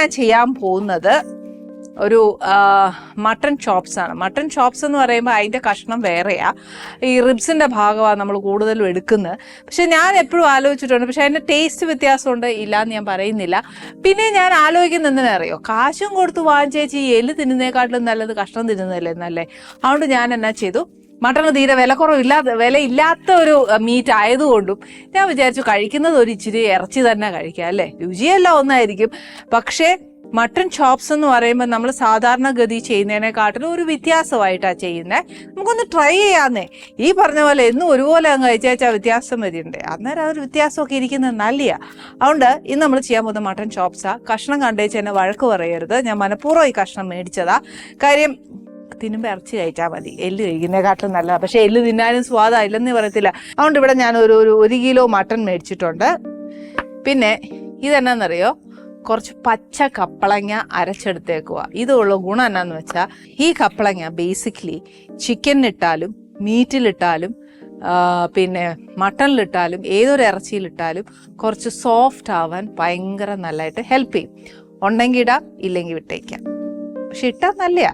ഞാൻ ചെയ്യാൻ പോകുന്നത് ഒരു മട്ടൺ ചോപ്സ് ആണ്. മട്ടൺ ചോപ്സ് എന്ന് പറയുമ്പോൾ അതിൻ്റെ കഷ്ണം വേറെയാ, ഈ റിബ്സിൻ്റെ ഭാഗമാണ് നമ്മൾ കൂടുതലും എടുക്കുന്നത്. പക്ഷെ ഞാൻ എപ്പോഴും ആലോചിച്ചിട്ടുണ്ട്, പക്ഷെ അതിൻ്റെ ടേസ്റ്റ് വ്യത്യാസമുണ്ട്, ഇല്ലയെന്ന് ഞാൻ പറയുന്നില്ല. പിന്നെ ഞാൻ ആലോചിക്കുന്നത് എന്തിനറിയോ, കാശും കൊടുത്ത് വാങ്ങിച്ചേച്ച് ഈ എല്ല് തിന്നുന്നതിനെക്കാട്ടിലും നല്ലത് കഷ്ണം തിന്നുന്നതല്ലേ എന്നല്ലേ. അതുകൊണ്ട് ഞാൻ എന്നാ ചെയ്തു, മട്ടണ് തീരെ വിലയില്ലാത്ത ഒരു മീറ്റ് ആയതുകൊണ്ടും ഞാൻ വിചാരിച്ചു കഴിക്കുന്നത് ഒരു ഇച്ചിരി ഇറച്ചി തന്നെ കഴിക്കാം അല്ലേ, രുചിയെല്ലാം ഒന്നായിരിക്കും. പക്ഷേ മട്ടൺ ചോപ്സ് എന്ന് പറയുമ്പോൾ നമ്മൾ സാധാരണഗതി ചെയ്യുന്നതിനെക്കാട്ടിലും ഒരു വ്യത്യാസമായിട്ടാണ് ചെയ്യുന്നത്. നമുക്കൊന്ന് ട്രൈ ചെയ്യാന്നേ. ഈ പറഞ്ഞ പോലെ എന്നും ഒരുപോലെ അങ്ങ് കഴിച്ചാൽ വ്യത്യാസം വരില്ലേ, അന്നേരം ആ ഒരു വ്യത്യാസമൊക്കെ ഇരിക്കുന്നത് നല്ലതാണ്. അതുകൊണ്ട് ഇന്ന് നമ്മൾ ചെയ്യാൻ പോകുന്ന മട്ടൺ ചോപ്സാ. കഷ്ണം കണ്ടേച്ച് എന്നെ വഴക്ക് പറയരുത്, ഞാൻ മനഃപൂർവ്വം ഈ കഷ്ണം മേടിച്ചതാ. കാര്യം തിന്നുമ്പോൾ ഇറച്ചി കഴിച്ചാൽ മതി, എല്ല് കഴിക്കുന്നതിനെക്കാട്ടിലും നല്ലതാണ്. പക്ഷെ എല്ല് തിന്നാനും സ്വാദായില്ലെന്ന് പറയത്തില്ല. അതുകൊണ്ട് ഇവിടെ ഞാൻ ഒരു കിലോ മട്ടൺ മേടിച്ചിട്ടുണ്ട്. പിന്നെ ഇതെന്നാന്നറിയോ, കുറച്ച് പച്ച കപ്പളങ്ങ അരച്ചെടുത്തേക്കുക. ഇതുള്ള ഗുണം എന്നാന്ന് വെച്ചാൽ ഈ കപ്പളങ്ങ ബേസിക്കലി ചിക്കനിലിട്ടാലും മീറ്റിലിട്ടാലും പിന്നെ മട്ടണിലിട്ടാലും ഏതൊരു ഇറച്ചിയിലിട്ടാലും കുറച്ച് സോഫ്റ്റ് ആവാൻ ഭയങ്കര നല്ലതായിട്ട് ഹെൽപ്പ് ചെയ്യും. ഉണ്ടെങ്കിൽ ഇടാം, ഇല്ലെങ്കിൽ വിട്ടേക്കാം. പക്ഷെ ഇട്ടാൽ നല്ലയാ.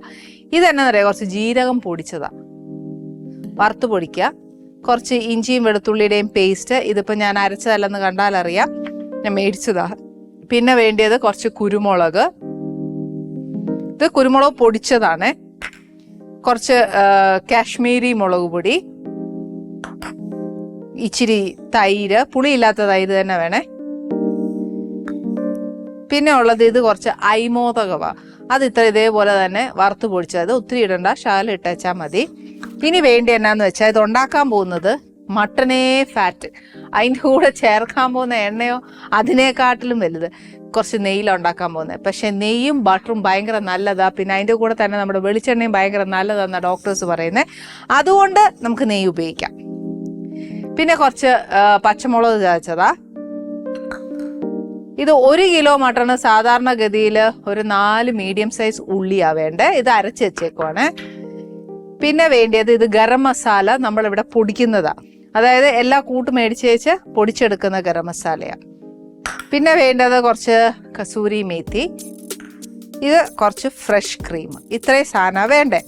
ഇതെന്നാന്നറിയാം, കുറച്ച് ജീരകം പൊടിച്ചതാ, വറുത്ത് പൊടിക്കുക. കുറച്ച് ഇഞ്ചിയും വെളുത്തുള്ളിയുടെയും പേസ്റ്റ്, ഇതിപ്പോൾ ഞാൻ അരച്ചതല്ലെന്ന് കണ്ടാലറിയാം, ഞാൻ മേടിച്ചതാ. പിന്നെ വേണ്ടിയത് കുറച്ച് കുരുമുളക്, ഇത് കുരുമുളക് പൊടിച്ചതാണ്. കുറച്ച് കാശ്മീരി മുളക് പൊടി, ഇച്ചിരി തൈര്, പുളിയില്ലാത്ത തൈര് തന്നെ വേണേ. പിന്നെ ഉള്ളത് ഇത് കുറച്ച് അയ്മോദകവ, അത് ഇതേപോലെ തന്നെ വറുത്ത് പൊടിച്ചത്, ഒത്തിരി ഇടണ്ട, ശകലം ഇട്ടേച്ചാൽ മതി. ഇനി വേണ്ടി എന്നാന്ന് വെച്ചാൽ ഇത് ഉണ്ടാക്കാൻ പോകുന്നത് മട്ടനേ ഫാറ്റ്, അതിൻ്റെ കൂടെ ചേർക്കാൻ പോകുന്ന എണ്ണയോ അതിനേക്കാട്ടിലും വലുത് കുറച്ച് നെയ്യിലുണ്ടാക്കാൻ പോകുന്നത്. പക്ഷെ നെയ്യും ബട്ടറും ഭയങ്കര നല്ലതാണ്. പിന്നെ അതിൻ്റെ കൂടെ തന്നെ നമ്മുടെ വെളിച്ചെണ്ണയും ഭയങ്കര നല്ലതാണെന്നാണ് ഡോക്ടേഴ്സ് പറയുന്നത്. അതുകൊണ്ട് നമുക്ക് നെയ്യ് ഉപയോഗിക്കാം. പിന്നെ കുറച്ച് പച്ചമുളക് ചതച്ചതാ. ഇത് 1 കിലോ മട്ടണ് സാധാരണഗതിയിൽ ഒരു 4 മീഡിയം സൈസ് ഉള്ളിയാണ് വേണ്ടത്. ഇത് അരച്ച് വെച്ചേക്കുവാണ്. പിന്നെ വേണ്ടിയത് ഇത് ഗരം മസാല നമ്മളിവിടെ പൊടിക്കുന്നതാണ്, അതായത് എല്ലാ കൂട്ട് മേടിച്ച് പൊടിച്ചെടുക്കുന്ന ഗരം മസാലയാണ്. പിന്നെ വേണ്ടത് കുറച്ച് കസൂരി മേത്തി, ഇത് കുറച്ച് ഫ്രഷ് ക്രീം. ഇത്രയും സാധനമാണ് വേണ്ടേ.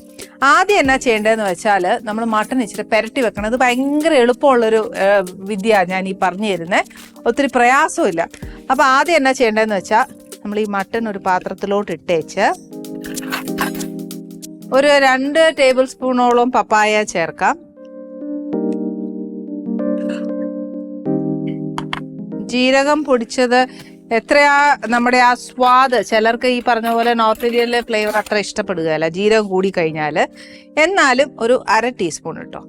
ആദ്യം എന്നാ ചെയ്യേണ്ടതെന്ന് വെച്ചാൽ നമ്മൾ മട്ടൺ ഇച്ചിരി പെരട്ടി വെക്കണം. ഇത് ഭയങ്കര എളുപ്പമുള്ളൊരു വിദ്യയാണ് ഞാൻ ഈ പറഞ്ഞു തരുന്നത്, ഒത്തിരി പ്രയാസമില്ല. അപ്പം ആദ്യം എന്നാ ചെയ്യേണ്ടതെന്ന് വെച്ചാൽ നമ്മൾ ഈ മട്ടൺ ഒരു പാത്രത്തിലോട്ട് ഇട്ടേച്ച് ഒരു 2 ടേബിൾ സ്പൂണോളം പപ്പായ ചേർക്കാം. ജീരകം പൊടിച്ചത് എത്രയാ നമ്മുടെ ആ സ്വാദ്, ചിലർക്ക് ഈ പറഞ്ഞ പോലെ നോർത്ത് ഇന്ത്യയിലെ ഫ്ലേവർ അത്ര ഇഷ്ടപ്പെടുകയല്ല ജീരകം കൂടി കഴിഞ്ഞാൽ. എന്നാലും ഒരു 1/2 ടീസ്പൂൺ ഇട്ടോ.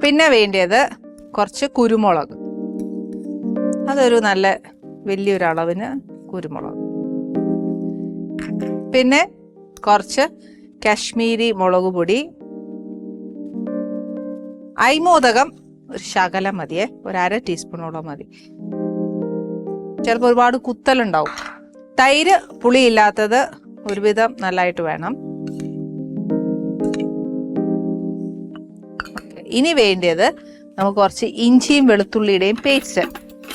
പിന്നെ വേണ്ടിയത് കുറച്ച് കുരുമുളക്, അതൊരു നല്ല വലിയൊരളവിന് കുരുമുളക്. പിന്നെ കുറച്ച് കാശ്മീരി മുളക് പൊടി, അയ്മോദകം ഒരു ശകലം മതിയേ, ഒരു 1/2 ടീസ്പൂണോളം മതി. ചിലപ്പോൾ ഒരുപാട് കുത്തലുണ്ടാവും. തൈര് പുളിയില്ലാത്തത് ഒരുവിധം നല്ലതായിട്ട് വേണം. ഇനി വേണ്ടിയത് നമുക്ക് കുറച്ച് ഇഞ്ചിയും വെളുത്തുള്ളിയുടെയും പേസ്റ്റ്.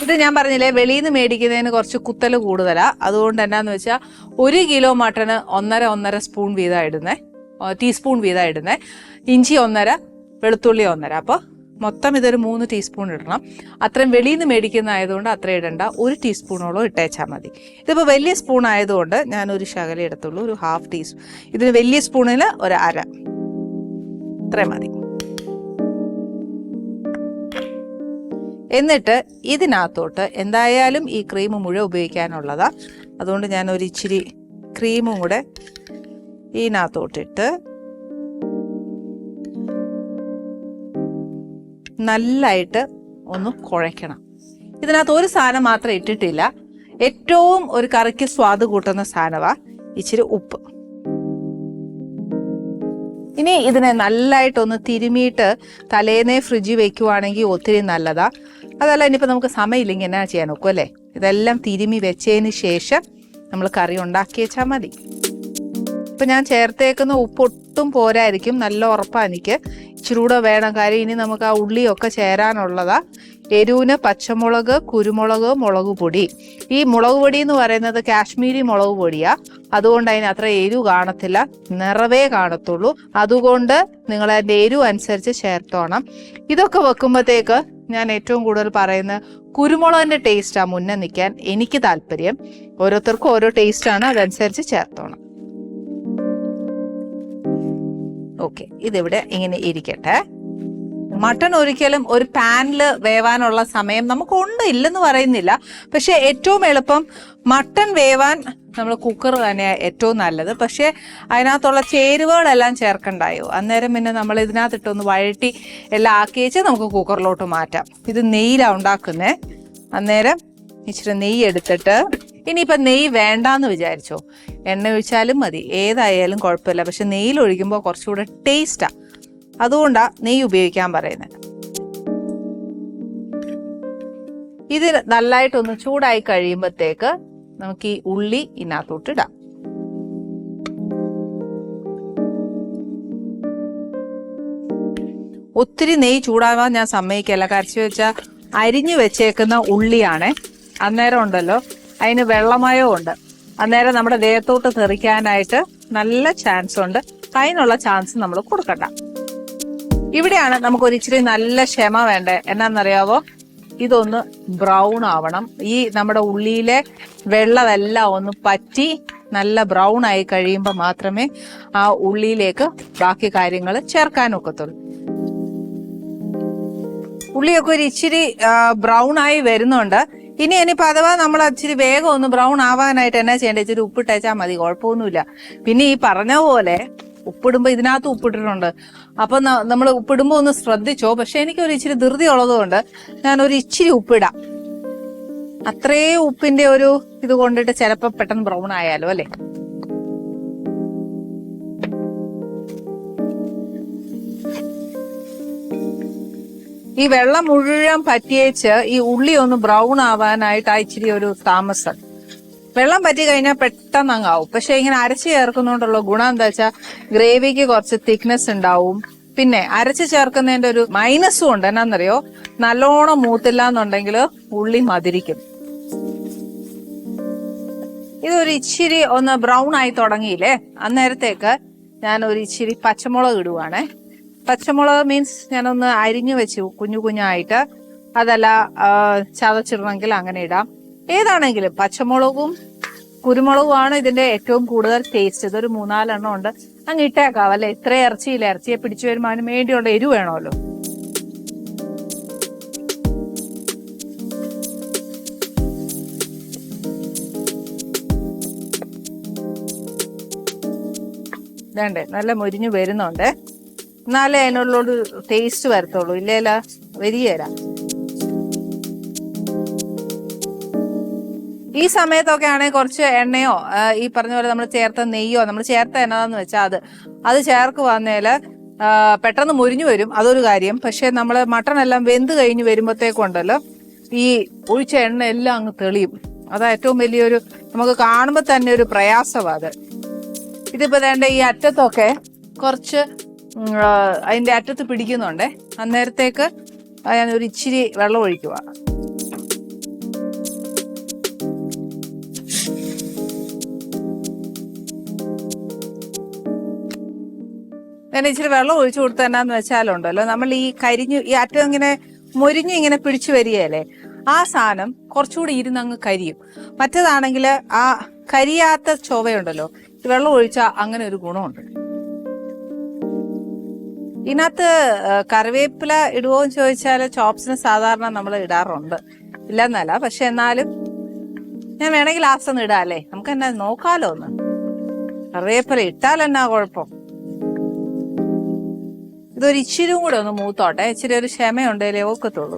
ഇത് ഞാൻ പറഞ്ഞില്ലേ, വെളിയിൽ നിന്ന് മേടിക്കുന്നതിന് കുറച്ച് കുത്തൽ കൂടുതലാണ്. അതുകൊണ്ട് എന്നാന്ന് വെച്ചാൽ 1 കിലോ മട്ടണ് 1.5 സ്പൂൺ വീതം ഇടുന്നേ, ടീസ്പൂൺ വീതം ഇടുന്നേ. ഇഞ്ചി 1.5, വെളുത്തുള്ളി 1.5, അപ്പോൾ മൊത്തം ഇതൊരു 3 ടീസ്പൂൺ ഇടണം. അത്രയും വെളിയിൽ നിന്ന് മേടിക്കുന്ന ആയതുകൊണ്ട് അത്ര ഇടണ്ട, 1 ടീസ്പൂണോളം ഇട്ടേച്ചാൽ മതി. ഇതിപ്പോൾ വലിയ സ്പൂൺ ആയതുകൊണ്ട് ഞാനൊരു ശകലം എടുത്തുള്ളൂ, ഒരു 1/2 ടീസ്പൂൺ. ഇതിന് വലിയ സ്പൂണിൽ ഒരു 1/2, ഇത്രയും മതി. എന്നിട്ട് ഇതിനകത്തോട്ട് എന്തായാലും ഈ ക്രീം മുഴുവൻ ഉപയോഗിക്കാനുള്ളതാണ്. അതുകൊണ്ട് ഞാൻ ഒരു ഇച്ചിരി ക്രീമും കൂടെ ഇതിനകത്തോട്ടിട്ട് നല്ലതായിട്ട് ഒന്ന് കുഴയ്ക്കണം. ഇതിനകത്ത് ഒരു സാധനം മാത്രം ഇട്ടിട്ടില്ല, ഏറ്റവും ഒരു കറിക്ക് സ്വാദ് കൂട്ടുന്ന സാധനമാണ് ഇച്ചിരി ഉപ്പ്. ഇനി ഇതിനെ നല്ലതായിട്ടൊന്ന് തിരുമിയിട്ട് തലേന്നേ ഫ്രിഡ്ജിൽ വെക്കുവാണെങ്കിൽ ഒത്തിരി നല്ലതാണ്. അതല്ല ഇനിയിപ്പോൾ നമുക്ക് സമയമില്ലെങ്കിൽ എന്നാ ചെയ്യാൻ നോക്കും അല്ലേ. ഇതെല്ലാം തിരുമി വെച്ചതിന് ശേഷം നമ്മൾ കറി ഉണ്ടാക്കി വെച്ചാൽ മതി. ഇപ്പം ഞാൻ ചേർത്തേക്കുന്ന ഉപ്പ് ഒട്ടും പോരായിരിക്കും, നല്ല ഉറപ്പാണ് എനിക്ക്. ഇച്ചിരി കൂടെ വേണം, കാര്യം ഇനി നമുക്ക് ആ ഉള്ളിയൊക്കെ ചേരാനുള്ളതാണ്. എരിവിന് പച്ചമുളക്, കുരുമുളക്, മുളക് പൊടി. ഈ മുളക് പൊടി എന്ന് പറയുന്നത് കാശ്മീരി മുളക് പൊടിയാ. അതുകൊണ്ട് അതിന് അത്ര എരിവ് കാണത്തില്ല, നിറവേ കാണത്തുള്ളൂ. അതുകൊണ്ട് നിങ്ങൾ അതിൻ്റെ എരിവ് അനുസരിച്ച് ചേർത്തോണം. ഇതൊക്കെ വെക്കുമ്പോഴത്തേക്ക് ഞാൻ ഏറ്റവും കൂടുതൽ പറയുന്നത് കുരുമുളകിൻ്റെ ടേസ്റ്റാണ് മുന്നേ നിൽക്കാൻ എനിക്ക് താല്പര്യം. ഓരോരുത്തർക്കും ഓരോ ടേസ്റ്റാണ്, അതനുസരിച്ച് ചേർത്തോണം. ഓക്കെ, ഇതിവിടെ ഇങ്ങനെ ഇരിക്കട്ടെ. മട്ടൺ ഒരിക്കലും ഒരു പാനിൽ വേവാനുള്ള സമയം നമുക്കുണ്ട്, ഇല്ലെന്ന് പറയുന്നില്ല. പക്ഷെ ഏറ്റവും എളുപ്പം മട്ടൺ വേവാൻ നമ്മൾ കുക്കർ തന്നെയാണ് ഏറ്റവും നല്ലത്. പക്ഷെ അതിനകത്തുള്ള ചേരുവകളെല്ലാം ചേർക്കണ്ടായോ, അന്നേരം പിന്നെ നമ്മൾ ഇതിനകത്തിട്ടൊന്ന് വഴറ്റി എല്ലാം ആക്കി വെച്ച് നമുക്ക് കുക്കറിലോട്ട് മാറ്റാം. ഇത് നെയ്യിലാണ് ഉണ്ടാക്കുന്നേ. അന്നേരം ഇച്ചിരി നെയ്യ് എടുത്തിട്ട്, ഇനിയിപ്പം നെയ്യ് വേണ്ടാന്ന് വിചാരിച്ചോ, എണ്ണ ഒഴിച്ചാലും മതി, ഏതായാലും കുഴപ്പമില്ല. പക്ഷെ നെയ്യിൽ ഒഴിക്കുമ്പോൾ കുറച്ചുകൂടെ ടേസ്റ്റാണ്, അതുകൊണ്ടാണ് നെയ്യ് ഉപയോഗിക്കാൻ പറയുന്നത്. ഇത് നല്ലതായിട്ടൊന്ന് ചൂടായി കഴിയുമ്പോഴത്തേക്ക് നമുക്ക് ഈ ഉള്ളി ഇതിനകത്തോട്ട് ഇടാം. ഒത്തിരി നെയ്യ് ചൂടാവാൻ ഞാൻ സമ്മതിക്കല്ല. കരച്ചു വെച്ചാൽ അരിഞ്ഞു വെച്ചേക്കുന്ന ഉള്ളിയാണ്. അന്നേരം ഉണ്ടല്ലോ അതിന് വെള്ളമയോ ഉണ്ട്, അന്നേരം നമ്മുടെ ദേഹത്തോട്ട് തെറിക്കാനായിട്ട് നല്ല ചാൻസ് ഉണ്ട്. അതിനുള്ള ചാൻസ് നമ്മൾ കൊടുക്കണ്ട. ഇവിടെയാണ് നമുക്കൊരു ഇച്ചിരി നല്ല ക്ഷമ വേണ്ടേ. എന്നാന്നറിയാവോ, ഇതൊന്ന് ബ്രൗൺ ആവണം. ഈ നമ്മുടെ ഉള്ളിയിലെ വെള്ളമെല്ലാം ഒന്ന് പറ്റി നല്ല ബ്രൗൺ ആയി കഴിയുമ്പോൾ മാത്രമേ ആ ഉള്ളിയിലേക്ക് ബാക്കി കാര്യങ്ങൾ ചേർക്കാൻ ഒക്കത്തുള്ളൂ. ഉള്ളിയൊക്കെ ഒരു ഇച്ചിരി ബ്രൗൺ ആയി വരുന്നുണ്ട്. ഇനിയിപ്പോ അഥവാ നമ്മൾ ഇച്ചിരി വേഗം ഒന്ന് ബ്രൗൺ ആവാനായിട്ട് എന്നാ ചെയ്യേണ്ടത്, ഇച്ചിരി ഉപ്പിട്ടേച്ചാൽ മതി, കുഴപ്പമൊന്നുമില്ല. പിന്നെ ഈ പറഞ്ഞ പോലെ ഉപ്പിടുമ്പോൾ ഇതിനകത്ത് ഉപ്പിട്ടിട്ടുണ്ട്. അപ്പൊ നമ്മൾ ഉപ്പിടുമ്പോൾ ഒന്ന് ശ്രദ്ധിച്ചോ. പക്ഷെ എനിക്കൊരു ഇച്ചിരി ധൃതി ഉള്ളതുകൊണ്ട് ഞാനൊരു ഇച്ചിരി ഉപ്പിടാം. അത്രേ ഉപ്പിന്റെ ഒരു ഇത് കൊണ്ടിട്ട് ചിലപ്പോൾ പെട്ടെന്ന് ബ്രൗൺ ആയാലോ അല്ലെ. ഈ വെള്ളം മുഴുവൻ പറ്റിയേച്ച് ഈ ഉള്ളി ഒന്ന് ബ്രൗൺ ആവാനായിട്ട് ഇച്ചിരി ഒരു താമസം. വെള്ളം പറ്റി കഴിഞ്ഞാൽ പെട്ടെന്ന് അങ്ങാവും. പക്ഷെ ഇങ്ങനെ അരച്ച് ചേർക്കുന്നതുകൊണ്ടുള്ള ഗുണം എന്താ വെച്ചാൽ ഗ്രേവിക്ക് കുറച്ച് തിക്നെസ് ഉണ്ടാവും. പിന്നെ അരച്ച് ചേർക്കുന്നതിന്റെ ഒരു മൈനസും ഉണ്ട്. എന്നാന്നറിയോ, നല്ലോണം മൂത്തില്ല എന്നുണ്ടെങ്കിൽ ഉള്ളി മതിരിക്കും. ഇതൊരു ഇച്ചിരി ഒന്ന് ബ്രൗൺ ആയി തുടങ്ങിയില്ലേ, അന്നേരത്തേക്ക് ഞാൻ ഒരു ഇച്ചിരി പച്ചമുളക് ഇടുവാണേ. പച്ചമുളക് മീൻസ് ഞാനൊന്ന് അരിഞ്ഞു വെച്ചു കുഞ്ഞു കുഞ്ഞായിട്ട്. അതല്ല ചതച്ചിടണമെങ്കിൽ അങ്ങനെ ഇടാം. ഏതാണെങ്കിലും പച്ചമുളകും കുരുമുളകുമാണ് ഇതിന്റെ ഏറ്റവും കൂടുതൽ ടേസ്റ്റ്. ഇതൊരു 3-4 ഉണ്ട്, അങ്ങ് ഇട്ടേക്കാവും അല്ലെ. ഇത്ര ഇറച്ചിയില്ല, ഇറച്ചിയെ പിടിച്ചു വരുമ്പോൾ അതിന് വേണ്ടിയുള്ള എരിവ് വേണമല്ലോ. വേണ്ടേ, നല്ല മുരിഞ്ഞു വരുന്നുണ്ട്. എന്നാലേ അതിനുള്ളൊരു ടേസ്റ്റ് വരത്തുള്ളൂ, ഇല്ലേല വരികയില്ല. ഈ സമയത്തൊക്കെ ആണെങ്കിൽ കുറച്ച് എണ്ണയോ ഈ പറഞ്ഞ പോലെ നമ്മൾ ചേർത്ത നെയ്യോ, നമ്മൾ ചേർത്ത എന്നാന്ന് വെച്ചാൽ അത് ചേർക്കുവാന്നേല് പെട്ടെന്ന് മുരിഞ്ഞു വരും, അതൊരു കാര്യം. പക്ഷെ നമ്മൾ മട്ടൺ എല്ലാം വെന്ത് കഴിഞ്ഞ് വരുമ്പോഴത്തേക്കുണ്ടല്ലോ ഈ ഒഴിച്ച എണ്ണ എല്ലാം അങ്ങ് തെളിയും. അതാ ഏറ്റവും വലിയൊരു, നമുക്ക് കാണുമ്പോൾ തന്നെ ഒരു പ്രയാസമാണ് അത്. ഇതിപ്പോ വേണ്ട ഈ അറ്റത്തൊക്കെ കുറച്ച് അതിന്റെ അറ്റത്ത് പിടിക്കുന്നുണ്ടേ. അന്നേരത്തേക്ക് ഞാൻ ഒരു ഇച്ചിരി വെള്ളം ഒഴിക്കുക. ഞാൻ ഇച്ചിരി വെള്ളം ഒഴിച്ചു കൊടുത്ത എന്നാന്ന് വെച്ചാലുണ്ടല്ലോ, നമ്മൾ ഈ ഈ അറ്റം ഇങ്ങനെ മൊരിഞ്ഞ് ഇങ്ങനെ പിടിച്ചു വരികയല്ലേ, ആ സാധനം കുറച്ചുകൂടി ഇരുന്നങ്ങ് കരിയും. മറ്റേതാണെങ്കിൽ ആ കരിയാത്ത ചൊവയുണ്ടല്ലോ, വെള്ളം ഒഴിച്ചാൽ അങ്ങനെ ഒരു ഗുണമുണ്ട്. ഇതിനകത്ത് കറിവേപ്പില ഇടുവോ എന്ന് ചോദിച്ചാൽ ചോപ്സിന് സാധാരണ നമ്മൾ ഇടാറുണ്ട്, ഇല്ലെന്നല്ല. പക്ഷെ എന്നാലും ഞാൻ വേണമെങ്കിൽ ലാസ്റ്റ് ഒന്ന് ഇടാം അല്ലേ, നമുക്ക് എന്നാ നോക്കാലോ ഒന്ന്. കറിവേപ്പില ഇട്ടാൽ എന്നാ കുഴപ്പം. ഇതൊരു ഇച്ചിരിയും കൂടെ ഒന്ന് മൂത്തോട്ടെ, ഇച്ചിരി ഒരു ക്ഷമയുണ്ടല്ലേ ഒക്കത്തുള്ളൂ.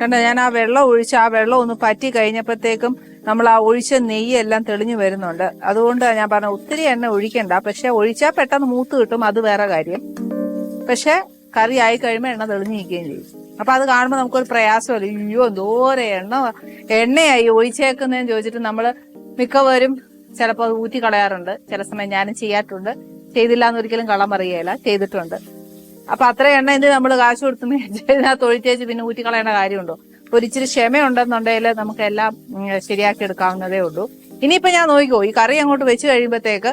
കണ്ടോ, ഞാൻ ആ വെള്ളം ഒഴിച്ച് ആ വെള്ളം ഒന്ന് പറ്റി കഴിഞ്ഞപ്പോഴത്തേക്കും നമ്മൾ ആ ഒഴിച്ച നെയ്യെല്ലാം തെളിഞ്ഞു വരുന്നുണ്ട്. അതുകൊണ്ട് ഞാൻ പറഞ്ഞ ഒത്തിരി എണ്ണ ഒഴിക്കണ്ട. പക്ഷെ ഒഴിച്ചാൽ പെട്ടെന്ന് മൂത്ത് കിട്ടും, അത് വേറെ കാര്യം. പക്ഷെ കറി ആയി കഴിയുമ്പോൾ എണ്ണ തെളിഞ്ഞിരിക്കുകയും ചെയ്യും. അപ്പൊ അത് കാണുമ്പോൾ നമുക്കൊരു പ്രയാസമല്ല, അയ്യോ എന്തോരെ എണ്ണയായി ഒഴിച്ചേക്കുന്നതെന്ന് ചോദിച്ചിട്ട് നമ്മൾ മിക്കവരും ചിലപ്പോൾ അത് ഊറ്റി കളയാറുണ്ട്. ചില സമയം ഞാനും ചെയ്യാറുണ്ട്, ചെയ്തില്ല എന്നൊരിക്കലും കള്ളം പറയുകയില്ല, ചെയ്തിട്ടുണ്ട്. അപ്പൊ അത്ര എണ്ണ എന്ത് നമ്മൾ കാശ് കൊടുത്ത് ഇതിനകത്ത് ഒഴിച്ചേച്ച് പിന്നെ ഊറ്റിക്കളയേണ്ട കാര്യമുണ്ടോ? ഒരു ഇച്ചിരി ക്ഷമയുണ്ടെന്നുണ്ടെങ്കിൽ നമുക്ക് എല്ലാം ശരിയാക്കി എടുക്കാവുന്നതേ ഉള്ളൂ. ഇനിയിപ്പോ ഞാൻ നോക്കിക്കോ, ഈ കറി അങ്ങോട്ട് വെച്ച് കഴിയുമ്പോഴത്തേക്ക്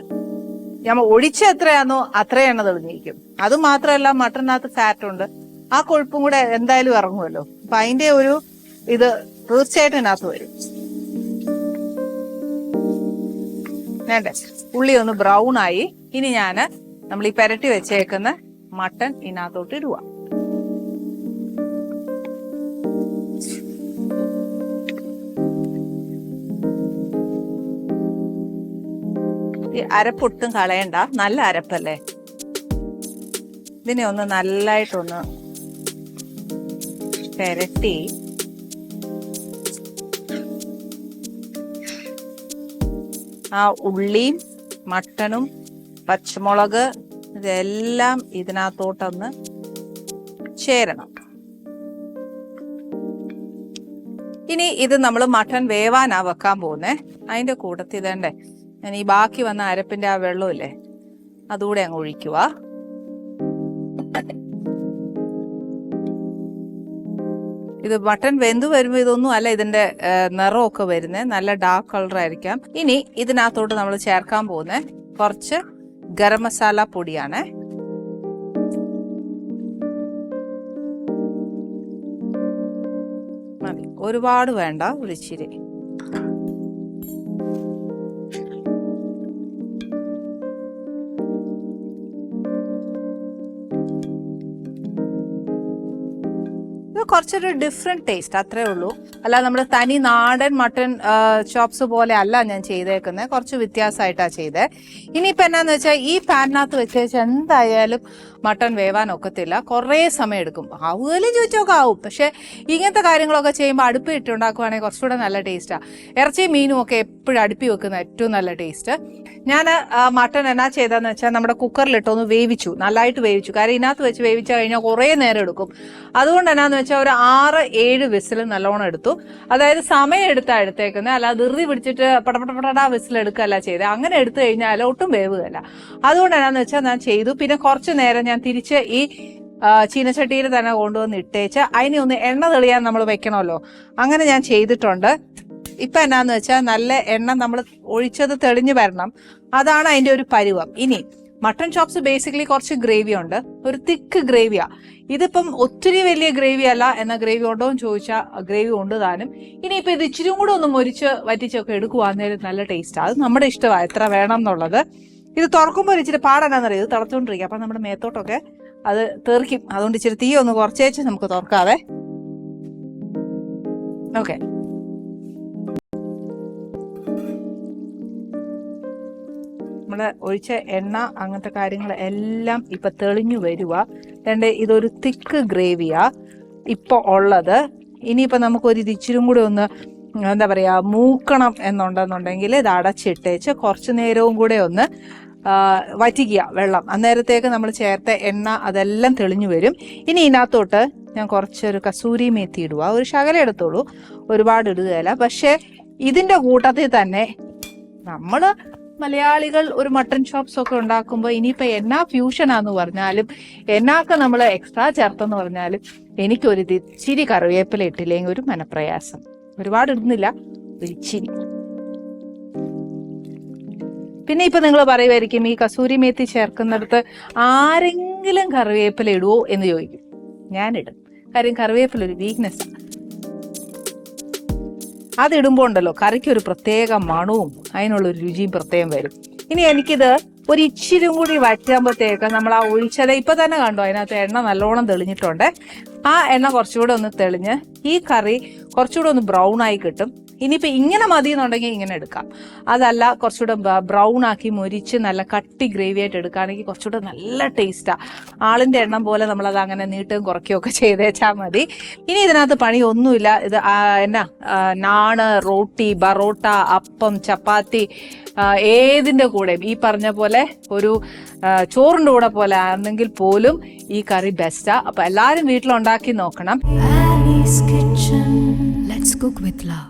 നമ്മൾ ഒഴിച്ച എത്രയാണോ അത്ര എണ്ണ തെളിഞ്ഞിരിക്കും. അത് മാത്രമല്ല മട്ടണിനകത്ത് ഫാറ്റ് ഉണ്ട്, ആ കൊഴുപ്പും കൂടെ എന്തായാലും ഇറങ്ങുമല്ലോ. അപ്പൊ അതിന്റെ ഒരു ഇത് തീർച്ചയായിട്ടും ഇതിനകത്ത് വരും. വേണ്ടേ, ഉള്ളി ഒന്ന് ബ്രൗൺ ആയി. ഇനി ഞാന് നമ്മൾ ഈ പെരട്ടി വെച്ചേക്കുന്ന മട്ടൺ ഇതിനകത്തോട്ട് ഇടുക. ഈ അരപ്പൊട്ടും കളയണ്ട, നല്ല അരപ്പല്ലേ. ഇതിനെ ഒന്ന് നല്ലതായിട്ടൊന്ന് പെരട്ടി ആ ഉള്ളിയും മട്ടനും പച്ചമുളക് ഇതെല്ലാം ഇതിനകത്തോട്ടൊന്ന് ചേരണം. ഇനി ഇത് നമ്മൾ മട്ടൻ വേവാനാ വെക്കാൻ പോകുന്നേ. അതിന്റെ കൂട്ടത്തിൽ ഇതേണ്ടേ ഞാൻ ഈ ബാക്കി വന്ന അരപ്പിന്റെ ആ വെള്ളമില്ലേ അതുകൂടെ അങ്ങ് ഒഴിക്കുക. ഇത് മട്ടൺ വെന്ത് വരുമ്പോൾ ഇതൊന്നും അല്ല ഇതിന്റെ നിറമൊക്കെ വരുന്നത്, നല്ല ഡാർക്ക് കളർ ആയിരിക്കാം. ഇനി ഇതിനകത്തോട്ട് നമ്മൾ ചേർക്കാൻ പോകുന്ന കുറച്ച് ഗരം മസാല പൊടിയാണ്. മതി, ഒരുപാട് വേണ്ട, ഒരു ഇച്ചിരി. കുറച്ചൊരു ഡിഫറെന്റ് ടേസ്റ്റ്, അത്രേ ഉള്ളൂ. അല്ല നമ്മുടെ തനി നാടൻ മട്ടൺ ചോപ്സ് പോലെ അല്ല ഞാൻ ചെയ്തേക്കുന്നത്, കുറച്ച് വ്യത്യാസമായിട്ടാണ് ചെയ്തത്. ഇനിയിപ്പോൾ എന്നാന്ന് വെച്ചാൽ ഈ പാനിനകത്ത് വെച്ച് എന്തായാലും മട്ടൺ വേവാൻ ഒക്കത്തില്ല, കുറേ സമയം എടുക്കും. ആവുകയും ചോദിച്ചൊക്കെ ആവും, പക്ഷെ ഇങ്ങനത്തെ കാര്യങ്ങളൊക്കെ ചെയ്യുമ്പോൾ അടുപ്പ് ഇട്ടുണ്ടാക്കുവാണെങ്കിൽ കുറച്ചുകൂടെ നല്ല ടേസ്റ്റാണ്. ഇറച്ചിയും മീനും ഒക്കെ എപ്പോഴും അടുപ്പി വെക്കുന്ന ഏറ്റവും നല്ല ടേസ്റ്റ്. ഞാൻ മട്ടൺ എന്നാ ചെയ്തതെന്ന് വെച്ചാൽ നമ്മുടെ കുക്കറിലിട്ടൊന്ന് വേവിച്ചു, നല്ലതായിട്ട് വേവിച്ചു. കാര്യം ഇതിനകത്ത് വെച്ച് വേവിച്ചു കഴിഞ്ഞാൽ കുറേ നേരം എടുക്കും. അതുകൊണ്ട് എന്നാന്ന് വെച്ചാൽ ഒരു 6-7 വിസിൽ നല്ലോണം എടുത്തു. അതായത് സമയം എടുത്തേക്കുന്നത്, അല്ലാതെ ധൃതി പിടിച്ചിട്ട് പടപടപടാ വിസിൽ എടുക്കുകയല്ല ചെയ്തത്. അങ്ങനെ എടുത്തു കഴിഞ്ഞാൽ ഒട്ടും വേവുകയല്ല. അതുകൊണ്ട് എന്നാന്ന് വെച്ചാൽ ഞാൻ ചെയ്തു. പിന്നെ കുറച്ച് നേരം ഞാൻ തിരിച്ച് ഈ ചീനച്ചട്ടിയിൽ തന്നെ കൊണ്ടുവന്ന് ഇട്ടേച്ച് അതിനെ ഒന്ന് എണ്ണ തെളിയാൻ നമ്മൾ വെക്കണമല്ലോ, അങ്ങനെ ഞാൻ ചെയ്തിട്ടുണ്ട്. ഇപ്പൊ എന്നാന്ന് വെച്ചാൽ നല്ല എണ്ണ നമ്മൾ ഒഴിച്ചത് തെളിഞ്ഞു വരണം, അതാണ് അതിന്റെ ഒരു പരുവം. ഇനി മട്ടൺ ചോപ്സ് ബേസിക്കലി കുറച്ച് ഗ്രേവി ഉണ്ട്, ഒരു തിക്ക് ഗ്രേവിയാ. ഇതിപ്പം ഒത്തിരി വലിയ ഗ്രേവി അല്ല, എന്ന ഗ്രേവി ഉണ്ടോ എന്ന് ചോദിച്ചാൽ ഗ്രേവി ഉണ്ട് താനും. ഇനിയിപ്പോൾ ഇത് ഇച്ചിരി കൂടെ ഒന്ന് മൊരിച്ച് വറ്റിച്ചൊക്കെ എടുക്കുവാന്നേരം നല്ല ടേസ്റ്റാണ്. അത് നമ്മുടെ ഇഷ്ടമാണ് എത്ര വേണം എന്നുള്ളത്. ഇത് തുറക്കുമ്പോൾ ഇച്ചിരി പാടെന്നാന്നറിയാം, ഇത് തിളച്ചുകൊണ്ടിരിക്കുക, അപ്പം നമ്മുടെ മേത്തോട്ടൊക്കെ അത് തെറിക്കും. അതുകൊണ്ട് ഇച്ചിരി തീ ഒന്ന് കുറച്ചേച്ച് നമുക്ക് തുറക്കാവേ. ഓക്കെ, നമ്മൾ ഒഴിച്ച എണ്ണ അങ്ങനത്തെ കാര്യങ്ങൾ എല്ലാം ഇപ്പൊ തെളിഞ്ഞു വരുക. ഇതൊരു തിക്ക് ഗ്രേവിയാ ഇപ്പൊ ഉള്ളത്. ഇനിയിപ്പോൾ നമുക്കൊരു ഇച്ചിരും കൂടെ ഒന്ന് എന്താ പറയുക മൂക്കണം എന്നുണ്ടെന്നുണ്ടെങ്കിൽ ഇത് അടച്ചിട്ടേച്ച് കുറച്ച് നേരവും കൂടെ ഒന്ന് വറ്റിക്കുക വെള്ളം. അന്നേരത്തേക്ക് നമ്മൾ ചേർത്ത എണ്ണ അതെല്ലാം തെളിഞ്ഞു വരും. ഇനി ഇതിനകത്തോട്ട് ഞാൻ കുറച്ചൊരു കസൂരി മേത്തി ഇടുക, ഒരു ശകലം എടുത്തോളൂ, ഒരുപാട് ഇടുകയില്ല. പക്ഷേ ഇതിൻ്റെ കൂട്ടത്തിൽ തന്നെ നമ്മൾ മലയാളികൾ ഒരു മട്ടൺ ചോപ്സ് ഒക്കെ ഉണ്ടാക്കുമ്പോൾ ഇനിയിപ്പോൾ എന്നാ ഫ്യൂഷനാന്ന് പറഞ്ഞാലും എന്നൊക്കെ നമ്മൾ എക്സ്ട്രാ ചേർത്തെന്ന് പറഞ്ഞാലും എനിക്കൊരു ഇച്ചിരി കറിവേപ്പില ഇട്ടില്ലെങ്കിൽ ഒരു മനപ്രയാസം. ഒരുപാട് ഇടുന്നില്ല, ഒരു ഇച്ചിരി. പിന്നെ ഇപ്പൊ നിങ്ങൾ പറയുമായിരിക്കും ഈ കസൂരി മേത്തി ചേർക്കുന്നിടത്ത് ആരെങ്കിലും കറിവേപ്പില ഇടുവോ എന്ന് ചോദിക്കും. ഞാനിടും, കാര്യം കറിവേപ്പില ഒരു വീക്ക്നെസ്. അതിടുമ്പോൾ ഉണ്ടല്ലോ കറിക്ക് ഒരു പ്രത്യേക മണവും അതിനുള്ളൊരു രുചിയും പ്രത്യേകം വരും. ഇനി എനിക്കിത് ഒരു ഇച്ചിരി കൂടി വറ്റുമ്പോഴത്തേക്ക് നമ്മൾ ആ ഒഴിച്ചത് ഇപ്പൊ തന്നെ കണ്ടു, അതിനകത്ത് എണ്ണ നല്ലോണം തെളിഞ്ഞിട്ടുണ്ട്. ആ എണ്ണ കുറച്ചുകൂടെ ഒന്ന് തെളിഞ്ഞ് ഈ കറി കുറച്ചുകൂടെ ഒന്ന് ബ്രൗൺ ആയി കിട്ടും. ഇനിയിപ്പോൾ ഇങ്ങനെ മതി എന്നുണ്ടെങ്കിൽ ഇങ്ങനെ എടുക്കാം, അതല്ല കുറച്ചുകൂടെ ബ്രൗൺ ആക്കി മൊരിച്ച് നല്ല കട്ടി ഗ്രേവി ആയിട്ട് എടുക്കുകയാണെങ്കിൽ കുറച്ചുകൂടെ നല്ല ടേസ്റ്റാണ്. ആളിൻ്റെ എണ്ണം പോലെ നമ്മളത് അങ്ങനെ നീട്ടുകയും കുറയ്ക്കുകയും ഒക്കെ ചെയ്തേച്ചാൽ മതി. ഇനി ഇതിനകത്ത് പണിയൊന്നുമില്ല. ഇത് എന്നാ നാണ്, റോട്ടി, ബറോട്ട, അപ്പം, ചപ്പാത്തി ഏതിൻ്റെ കൂടെ ഈ പറഞ്ഞ പോലെ ഒരു ചോറിൻ്റെ കൂടെ പോലെ ആണെങ്കിൽ പോലും ഈ കറി ബെസ്റ്റാ. അപ്പം എല്ലാവരും വീട്ടിലുണ്ടാക്കി നോക്കണം. Annie's Kitchen. Let's cook with love.